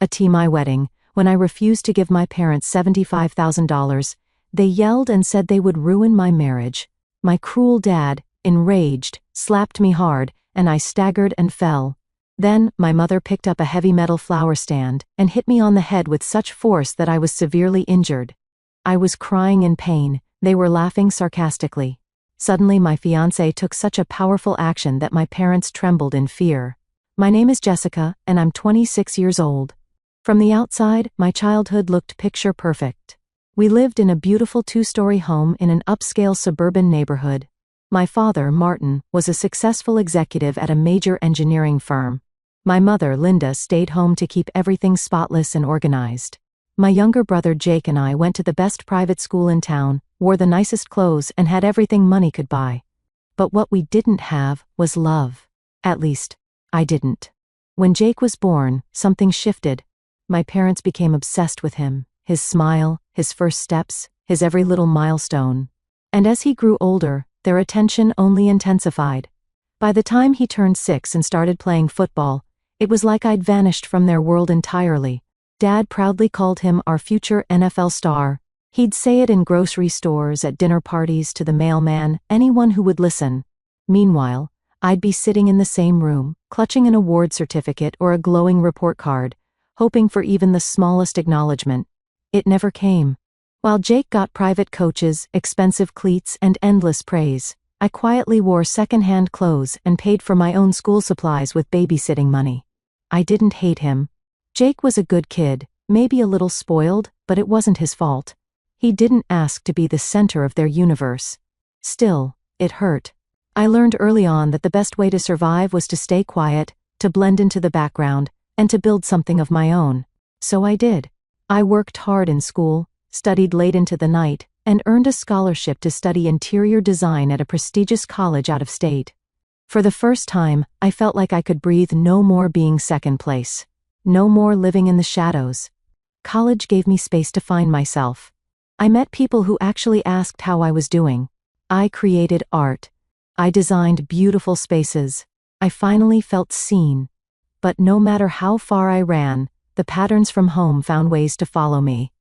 My wedding, when I refused to give my parents $75,000, they yelled and said they would ruin my marriage. My cruel dad, enraged, slapped me hard, and I staggered and fell. Then, my mother picked up a heavy metal flower stand and hit me on the head with such force that I was severely injured. I was crying in pain. They were laughing sarcastically. Suddenly my fiancé took such a powerful action that my parents trembled in fear. My name is Jessica, and I'm 26 years old. From the outside, my childhood looked picture perfect. We lived in a beautiful 2-story home in an upscale suburban neighborhood. My father, Martin, was a successful executive at a major engineering firm. My mother, Linda, stayed home to keep everything spotless and organized. My younger brother Jake and I went to the best private school in town, wore the nicest clothes, and had everything money could buy. But what we didn't have was love. At least, I didn't. When Jake was born, something shifted. My parents became obsessed with him, his smile, his first steps, his every little milestone. And as he grew older, their attention only intensified. By the time he turned 6 and started playing football, it was like I'd vanished from their world entirely. Dad proudly called him our future NFL star. He'd say it in grocery stores, at dinner parties, to the mailman, anyone who would listen. Meanwhile, I'd be sitting in the same room, clutching an award certificate or a glowing report card, hoping for even the smallest acknowledgement. It never came. While Jake got private coaches, expensive cleats, and endless praise, I quietly wore second-hand clothes and paid for my own school supplies with babysitting money. I didn't hate him. Jake was a good kid, maybe a little spoiled, but it wasn't his fault. He didn't ask to be the center of their universe. Still, it hurt. I learned early on that the best way to survive was to stay quiet, to blend into the background, and to build something of my own. So I did. I worked hard in school, studied late into the night, and earned a scholarship to study interior design at a prestigious college out of state. For the first time, I felt like I could breathe no more being second place. No more living in the shadows. College gave me space to find myself. I met people who actually asked how I was doing. I created art. I designed beautiful spaces. I finally felt seen. But no matter how far I ran, the patterns from home found ways to follow me.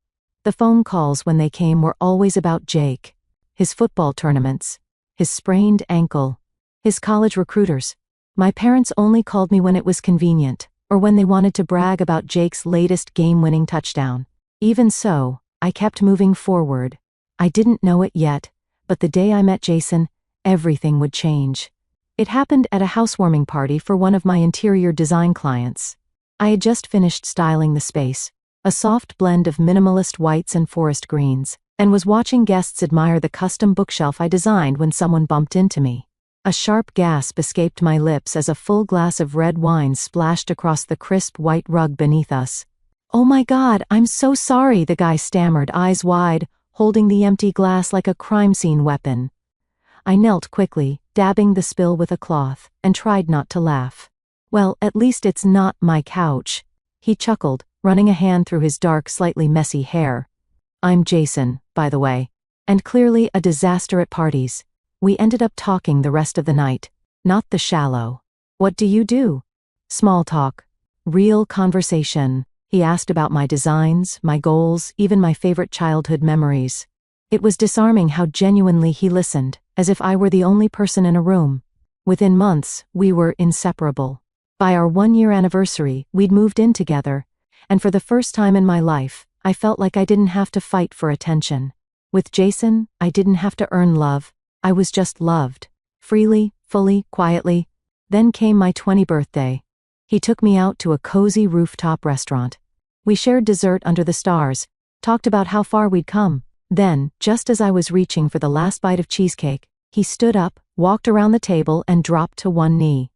The phone calls when they came were always about Jake, his football tournaments, his sprained ankle, his college recruiters. My parents only called me when it was convenient, or when they wanted to brag about Jake's latest game-winning touchdown. Even so, I kept moving forward. I didn't know it yet, but the day I met Jason, everything would change. It happened at a housewarming party for one of my interior design clients. I had just finished styling the space, a soft blend of minimalist whites and forest greens, and was watching guests admire the custom bookshelf I designed when someone bumped into me. A sharp gasp escaped my lips as a full glass of red wine splashed across the crisp white rug beneath us. "Oh my God, I'm so sorry," the guy stammered, eyes wide, holding the empty glass like a crime scene weapon. I knelt quickly, dabbing the spill with a cloth, and tried not to laugh. "Well, at least it's not my couch," he chuckled, running a hand through his dark, slightly messy hair. "I'm Jason, by the way, and clearly a disaster at parties." We ended up talking the rest of the night. Not the shallow, "What do you do?" Small talk. Real conversation. He asked about my designs, my goals, even my favorite childhood memories. It was disarming how genuinely he listened, as if I were the only person in a room. Within months, we were inseparable. By our 1-year anniversary, we'd moved in together, and for the first time in my life, I felt like I didn't have to fight for attention. With Jason, I didn't have to earn love. I was just loved. Freely, fully, quietly. Then came my 20th birthday. He took me out to a cozy rooftop restaurant. We shared dessert under the stars, talked about how far we'd come. Then, just as I was reaching for the last bite of cheesecake, he stood up, walked around the table, and dropped to one knee.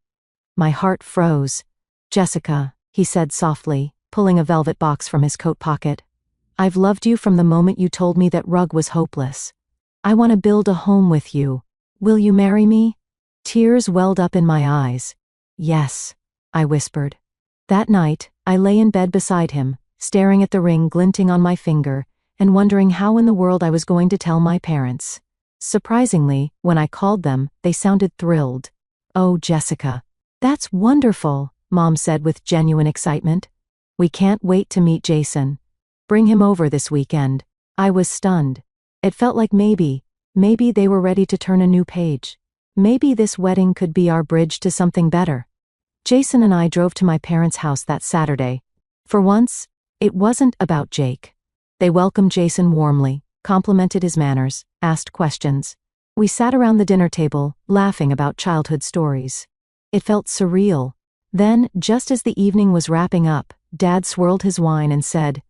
My heart froze. "Jessica," he said softly, pulling a velvet box from his coat pocket. "I've loved you from the moment you told me that rug was hopeless. I want to build a home with you. Will you marry me?" Tears welled up in my eyes. "Yes," I whispered. That night, I lay in bed beside him, staring at the ring glinting on my finger, and wondering how in the world I was going to tell my parents. Surprisingly, when I called them, they sounded thrilled. "Oh, Jessica. That's wonderful," Mom said with genuine excitement. "We can't wait to meet Jason. Bring him over this weekend." I was stunned. It felt like maybe they were ready to turn a new page. Maybe this wedding could be our bridge to something better. Jason and I drove to my parents' house that Saturday. For once, it wasn't about Jake. They welcomed Jason warmly, complimented his manners, asked questions. We sat around the dinner table, laughing about childhood stories. It felt surreal. Then, just as the evening was wrapping up, Dad swirled his wine and said,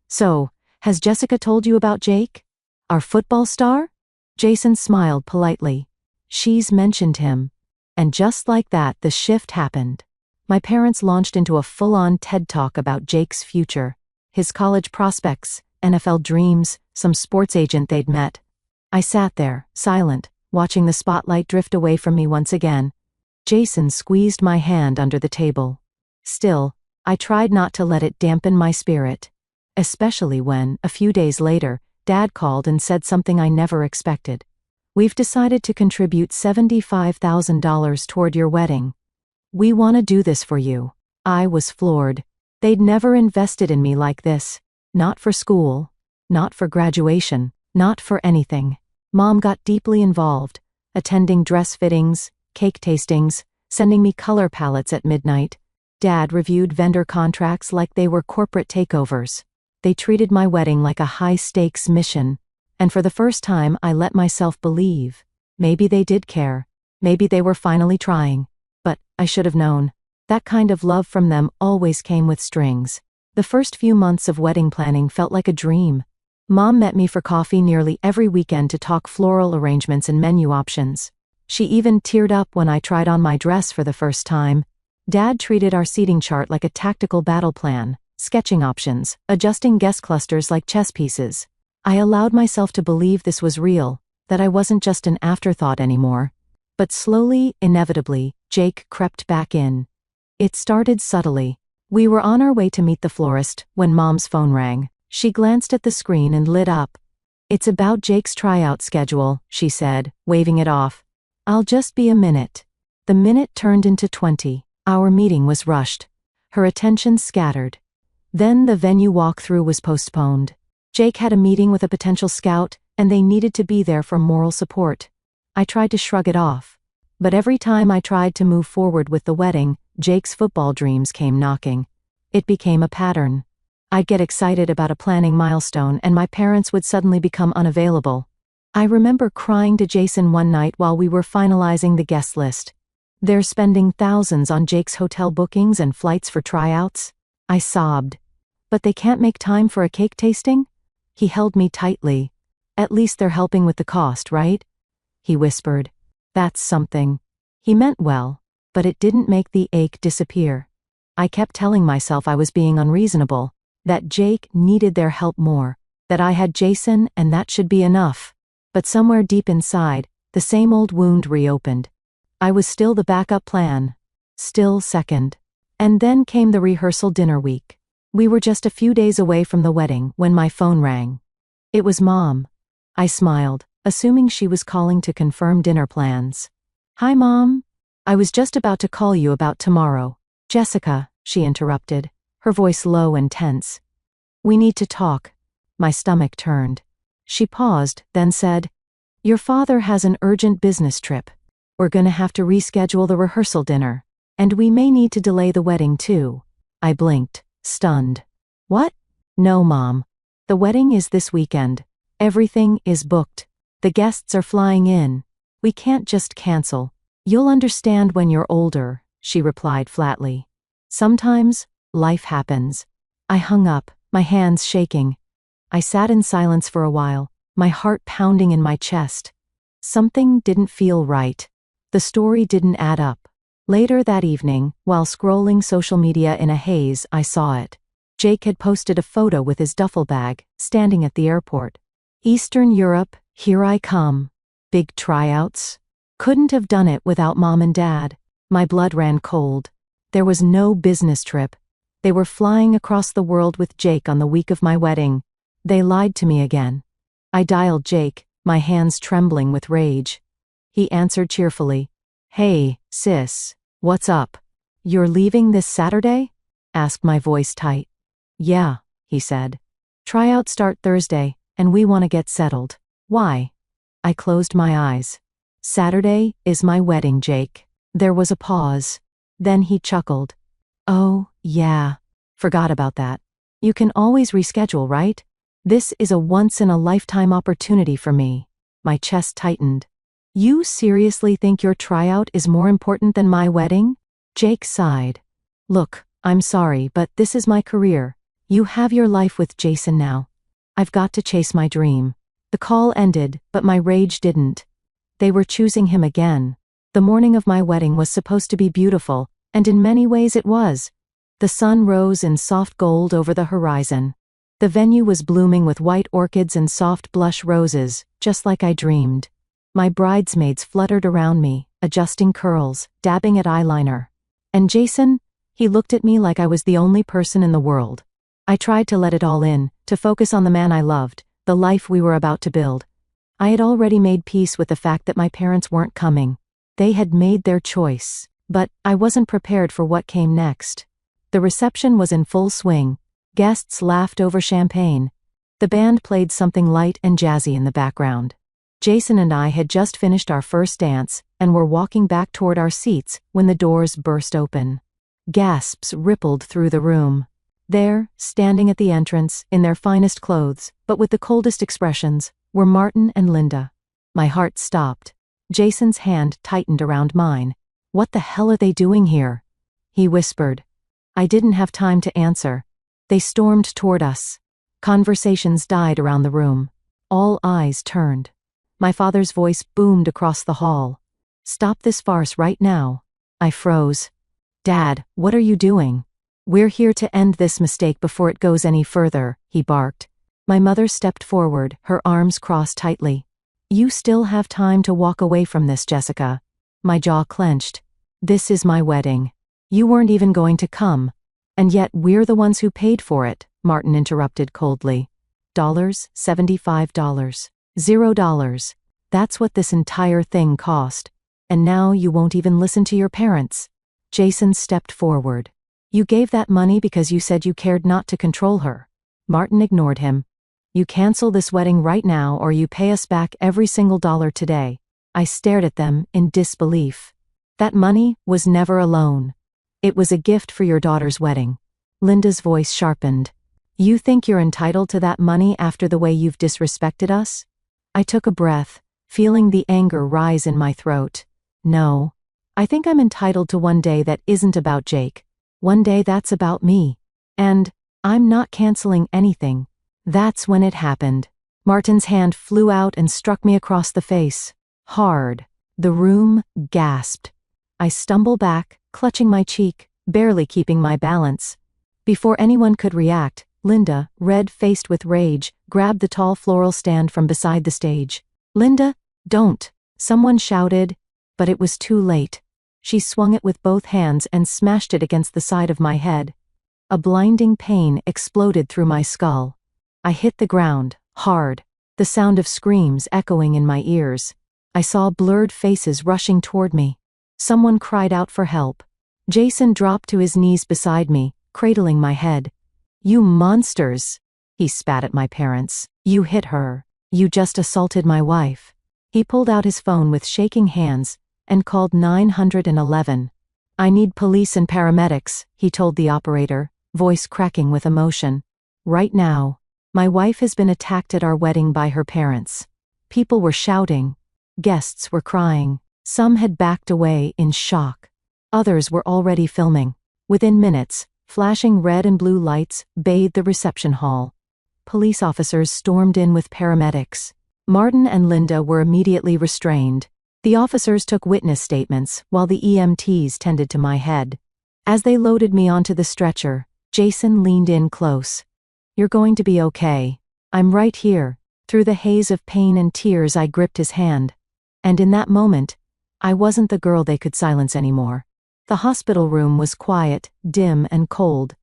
"So, has Jessica told you about Jake? Our football star?" Jason smiled politely. "She's mentioned him." And just like that, the shift happened. My parents launched into a full-on TED Talk about Jake's future, his college prospects, NFL dreams, some sports agent they'd met. I sat there, silent, watching the spotlight drift away from me once again. Jason squeezed my hand under the table. Still, I tried not to let it dampen my spirit. Especially when, a few days later, Dad called and said something I never expected. "We've decided to contribute $75,000 toward your wedding. We want to do this for you." I was floored. They'd never invested in me like this. Not for school. Not for graduation. Not for anything. Mom got deeply involved, attending dress fittings, cake tastings, sending me color palettes at midnight. Dad reviewed vendor contracts like they were corporate takeovers. They treated my wedding like a high-stakes mission. And for the first time, I let myself believe. Maybe they did care. Maybe they were finally trying. But I should have known. That kind of love from them always came with strings. The first few months of wedding planning felt like a dream. Mom met me for coffee nearly every weekend to talk floral arrangements and menu options. She even teared up when I tried on my dress for the first time. Dad treated our seating chart like a tactical battle plan, sketching options, adjusting guest clusters like chess pieces. I allowed myself to believe this was real, that I wasn't just an afterthought anymore. But slowly, inevitably, Jake crept back in. It started subtly. We were on our way to meet the florist when Mom's phone rang. She glanced at the screen and lit up. "It's about Jake's tryout schedule," she said, waving it off. "I'll just be a minute." The minute turned into 20. Our meeting was rushed. Her attention scattered. Then the venue walkthrough was postponed. Jake had a meeting with a potential scout, and they needed to be there for moral support. I tried to shrug it off. But every time I tried to move forward with the wedding, Jake's football dreams came knocking. It became a pattern. I'd get excited about a planning milestone, and my parents would suddenly become unavailable. I remember crying to Jason one night while we were finalizing the guest list. "They're spending thousands on Jake's hotel bookings and flights for tryouts." I sobbed. "But they can't make time for a cake tasting?" He held me tightly. "At least they're helping with the cost, right?" He whispered. "That's something." He meant well, but it didn't make the ache disappear. I kept telling myself I was being unreasonable, that Jake needed their help more, that I had Jason and that should be enough. But somewhere deep inside, the same old wound reopened. I was still the backup plan. Still second. And then came the rehearsal dinner week. We were just a few days away from the wedding when my phone rang. It was Mom. I smiled, assuming she was calling to confirm dinner plans. "Hi, Mom. I was just about to call you about tomorrow." "Jessica," she interrupted, her voice low and tense. "We need to talk." My stomach turned. She paused, then said, "Your father has an urgent business trip. We're gonna have to reschedule the rehearsal dinner. And we may need to delay the wedding too." I blinked, stunned. "What?" "No, Mom. The wedding is this weekend. Everything is booked. The guests are flying in. We can't just cancel. You'll understand when you're older," she replied flatly. "Sometimes, life happens." I hung up, my hands shaking. I sat in silence for a while, my heart pounding in my chest. Something didn't feel right. The story didn't add up. Later that evening, while scrolling social media in a haze, I saw it. Jake had posted a photo with his duffel bag, standing at the airport. "Eastern Europe, here I come. Big tryouts." Couldn't have done it without Mom and Dad. My blood ran cold. There was no business trip. They were flying across the world with Jake on the week of my wedding. They lied to me again. I dialed Jake, my hands trembling with rage. He answered cheerfully. "Hey, sis, what's up? You're leaving this Saturday?" asked my voice tight. Yeah, he said. Tryouts start Thursday, and we want to get settled. Why? I closed my eyes. Saturday is my wedding, Jake. There was a pause. Then he chuckled. Oh, yeah. Forgot about that. You can always reschedule, right? This is a once-in-a-lifetime opportunity for me. My chest tightened. You seriously think your tryout is more important than my wedding? Jake sighed. Look, I'm sorry, but this is my career. You have your life with Jason now. I've got to chase my dream. The call ended, but my rage didn't. They were choosing him again. The morning of my wedding was supposed to be beautiful, and in many ways it was. The sun rose in soft gold over the horizon. The venue was blooming with white orchids and soft blush roses, just like I dreamed. My bridesmaids fluttered around me, adjusting curls, dabbing at eyeliner. And Jason? He looked at me like I was the only person in the world. I tried to let it all in, to focus on the man I loved, the life we were about to build. I had already made peace with the fact that my parents weren't coming. They had made their choice. But I wasn't prepared for what came next. The reception was in full swing. Guests laughed over champagne. The band played something light and jazzy in the background. Jason and I had just finished our first dance and were walking back toward our seats when the doors burst open. Gasps rippled through the room. There, standing at the entrance, in their finest clothes, but with the coldest expressions, were Martin and Linda. My heart stopped. Jason's hand tightened around mine. What the hell are they doing here? He whispered. I didn't have time to answer. They stormed toward us. Conversations died around the room. All eyes turned. My father's voice boomed across the hall. Stop this farce right now. I froze. Dad, what are you doing? We're here to end this mistake before it goes any further, he barked. My mother stepped forward, her arms crossed tightly. You still have time to walk away from this, Jessica. My jaw clenched. This is my wedding. You weren't even going to come. And yet we're the ones who paid for it, Martin interrupted coldly. $75. $0. That's what this entire thing cost. And now you won't even listen to your parents. Jason stepped forward. You gave that money because you said you cared not to control her. Martin ignored him. You cancel this wedding right now or you pay us back every single dollar today. I stared at them in disbelief. That money was never a loan. It was a gift for your daughter's wedding. Linda's voice sharpened. You think you're entitled to that money after the way you've disrespected us? I took a breath, feeling the anger rise in my throat. No. I think I'm entitled to one day that isn't about Jake. One day that's about me. And I'm not canceling anything. That's when it happened. Martin's hand flew out and struck me across the face. Hard. The room gasped. I stumbled back, clutching my cheek, barely keeping my balance. Before anyone could react, Linda, red-faced with rage, grabbed the tall floral stand from beside the stage. Linda, don't! Someone shouted, but it was too late. She swung it with both hands and smashed it against the side of my head. A blinding pain exploded through my skull. I hit the ground, hard, the sound of screams echoing in my ears. I saw blurred faces rushing toward me. Someone cried out for help. Jason dropped to his knees beside me, cradling my head. You monsters! He spat at my parents. You hit her. You just assaulted my wife. He pulled out his phone with shaking hands and called 911. I need police and paramedics, he told the operator, voice cracking with emotion. Right now. My wife has been attacked at our wedding by her parents. People were shouting. Guests were crying. Some had backed away in shock. Others were already filming. Within minutes, flashing red and blue lights bathed the reception hall. Police officers stormed in with paramedics. Martin and Linda were immediately restrained. The officers took witness statements while the EMTs tended to my head. As they loaded me onto the stretcher, Jason leaned in close. You're going to be okay. I'm right here. Through the haze of pain and tears, I gripped his hand. And in that moment, I wasn't the girl they could silence anymore. The hospital room was quiet, dim, and cold.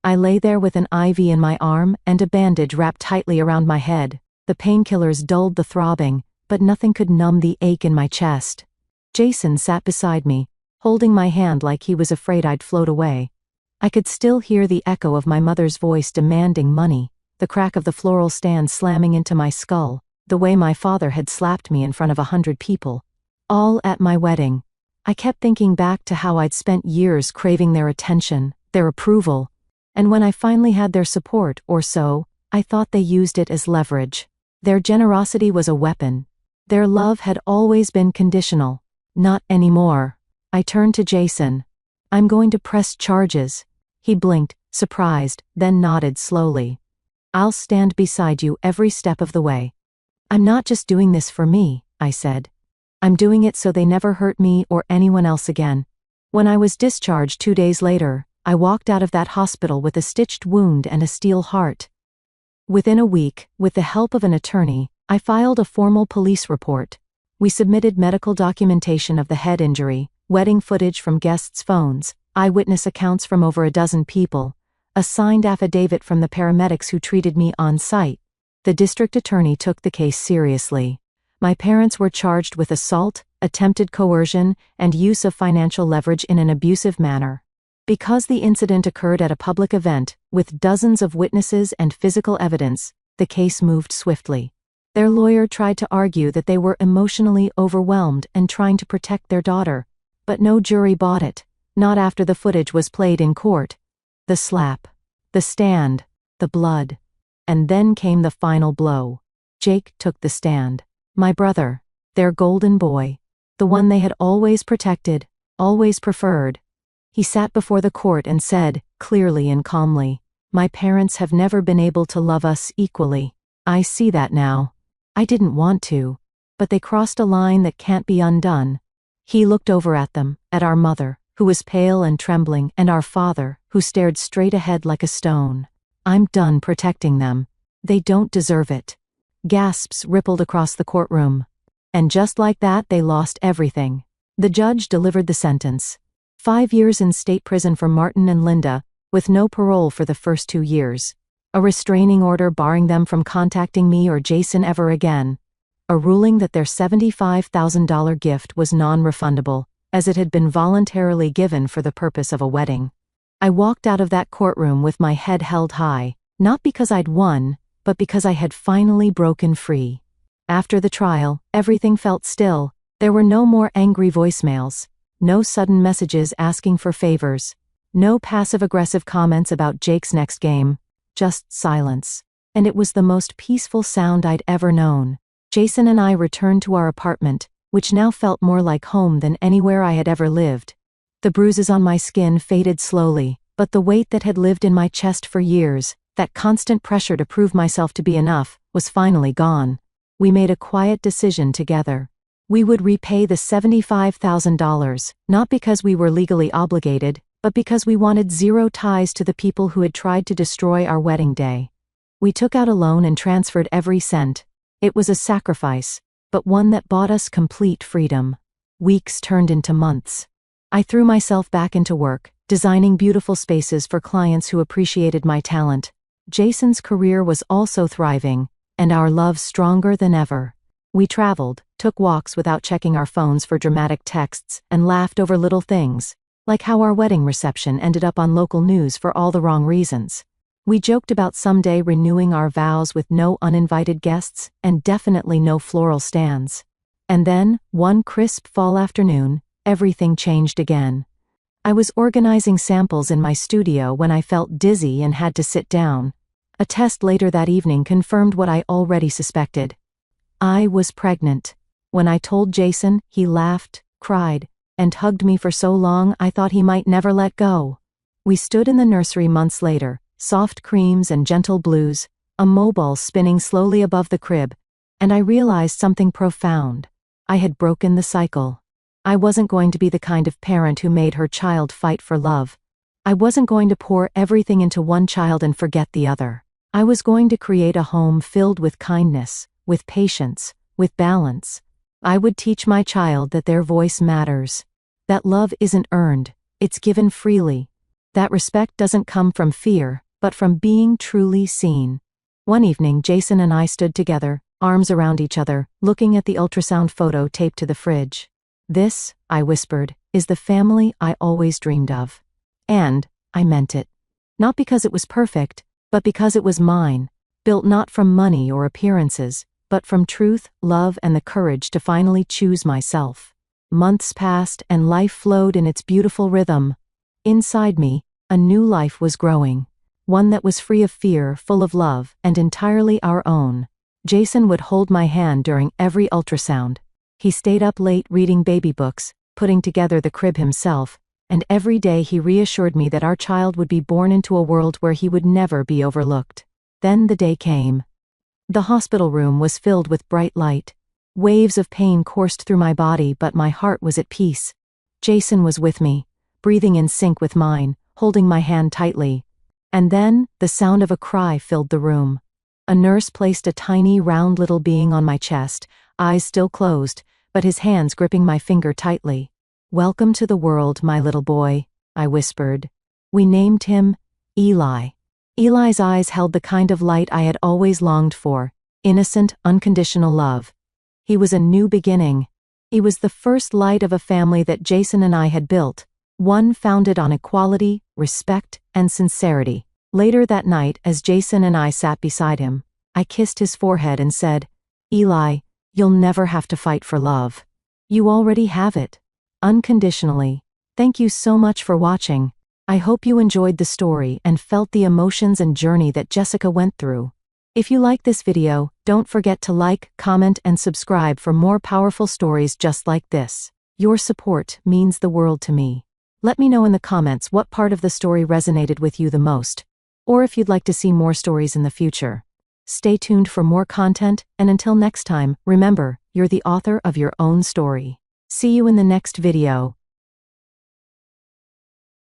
I lay there with an IV in my arm and a bandage wrapped tightly around my head. The painkillers dulled the throbbing, but nothing could numb the ache in my chest. Jason sat beside me, holding my hand like he was afraid I'd float away. I could still hear the echo of my mother's voice demanding money, the crack of the floral stand slamming into my skull, the way my father had slapped me in front of 100 people. All at my wedding. I kept thinking back to how I'd spent years craving their attention, their approval, and when I finally had their support or so, I thought they used it as leverage. Their generosity was a weapon. Their love had always been conditional. Not anymore. I turned to Jason. I'm going to press charges. He blinked, surprised, then nodded slowly. I'll stand beside you every step of the way. I'm not just doing this for me, I said. I'm doing it so they never hurt me or anyone else again. When I was discharged 2 days later, I walked out of that hospital with a stitched wound and a steel heart. Within a week, with the help of an attorney, I filed a formal police report. We submitted medical documentation of the head injury, wedding footage from guests' phones, eyewitness accounts from over a dozen people, a signed affidavit from the paramedics who treated me on site. The district attorney took the case seriously. My parents were charged with assault, attempted coercion, and use of financial leverage in an abusive manner. Because the incident occurred at a public event, with dozens of witnesses and physical evidence, the case moved swiftly. Their lawyer tried to argue that they were emotionally overwhelmed and trying to protect their daughter, but no jury bought it, not after the footage was played in court. The slap, the stand, the blood. And then came the final blow. Jake took the stand. My brother, their golden boy, the one they had always protected, always preferred. He sat before the court and said, clearly and calmly, my parents have never been able to love us equally. I see that now. I didn't want to, but they crossed a line that can't be undone. He looked over at them, at our mother, who was pale and trembling, and our father, who stared straight ahead like a stone. I'm done protecting them. They don't deserve it. Gasps rippled across the courtroom. And just like that, they lost everything. The judge delivered the sentence. 5 years in state prison for Martin and Linda, with no parole for the first 2 years. A restraining order barring them from contacting me or Jason ever again. A ruling that their $75,000 gift was non-refundable, as it had been voluntarily given for the purpose of a wedding. I walked out of that courtroom with my head held high, not because I'd won, but because I had finally broken free. After the trial, everything felt still. There were no more angry voicemails. No sudden messages asking for favors. No passive-aggressive comments about Jake's next game. Just silence. And it was the most peaceful sound I'd ever known. Jason and I returned to our apartment, which now felt more like home than anywhere I had ever lived. The bruises on my skin faded slowly, but the weight that had lived in my chest for years, that constant pressure to prove myself to be enough, was finally gone. We made a quiet decision together. We would repay the $75,000, not because we were legally obligated, but because we wanted zero ties to the people who had tried to destroy our wedding day. We took out a loan and transferred every cent. It was a sacrifice, but one that bought us complete freedom. Weeks turned into months. I threw myself back into work, designing beautiful spaces for clients who appreciated my talent. Jason's career was also thriving, and our love stronger than ever. We traveled, took walks without checking our phones for dramatic texts, and laughed over little things, like how our wedding reception ended up on local news for all the wrong reasons. We joked about someday renewing our vows with no uninvited guests, and definitely no floral stands. And then, one crisp fall afternoon, everything changed again. I was organizing samples in my studio when I felt dizzy and had to sit down. A test later that evening confirmed what I already suspected. I was pregnant. When I told Jason, he laughed, cried, and hugged me for so long I thought he might never let go. We stood in the nursery months later, soft creams and gentle blues, a mobile spinning slowly above the crib, and I realized something profound. I had broken the cycle. I wasn't going to be the kind of parent who made her child fight for love. I wasn't going to pour everything into one child and forget the other. I was going to create a home filled with kindness, with patience, with balance. I would teach my child that their voice matters. That love isn't earned, it's given freely. That respect doesn't come from fear, but from being truly seen. One evening, Jason and I stood together, arms around each other, looking at the ultrasound photo taped to the fridge. This, I whispered, is the family I always dreamed of. And, I meant it. Not because it was perfect, but because it was mine, built not from money or appearances, but from truth, love, and the courage to finally choose myself. Months passed and life flowed in its beautiful rhythm. Inside me, a new life was growing. One that was free of fear, full of love, and entirely our own. Jason would hold my hand during every ultrasound. He stayed up late reading baby books, putting together the crib himself, and every day he reassured me that our child would be born into a world where he would never be overlooked. Then the day came. The hospital room was filled with bright light. Waves of pain coursed through my body, but my heart was at peace. Jason was with me, breathing in sync with mine, holding my hand tightly. And then, the sound of a cry filled the room. A nurse placed a tiny, round little being on my chest, eyes still closed, but his hands gripping my finger tightly. "Welcome to the world, my little boy," I whispered. We named him Eli. Eli's eyes held the kind of light I had always longed for, innocent, unconditional love. He was a new beginning. He was the first light of a family that Jason and I had built, one founded on equality, respect, and sincerity. Later that night, as Jason and I sat beside him, I kissed his forehead and said, "Eli, you'll never have to fight for love. You already have it. Unconditionally." Thank you so much for watching. I hope you enjoyed the story and felt the emotions and journey that Jessica went through. If you like this video, don't forget to like, comment, and subscribe for more powerful stories just like this. Your support means the world to me. Let me know in the comments what part of the story resonated with you the most, or if you'd like to see more stories in the future. Stay tuned for more content, and until next time, remember, you're the author of your own story. See you in the next video.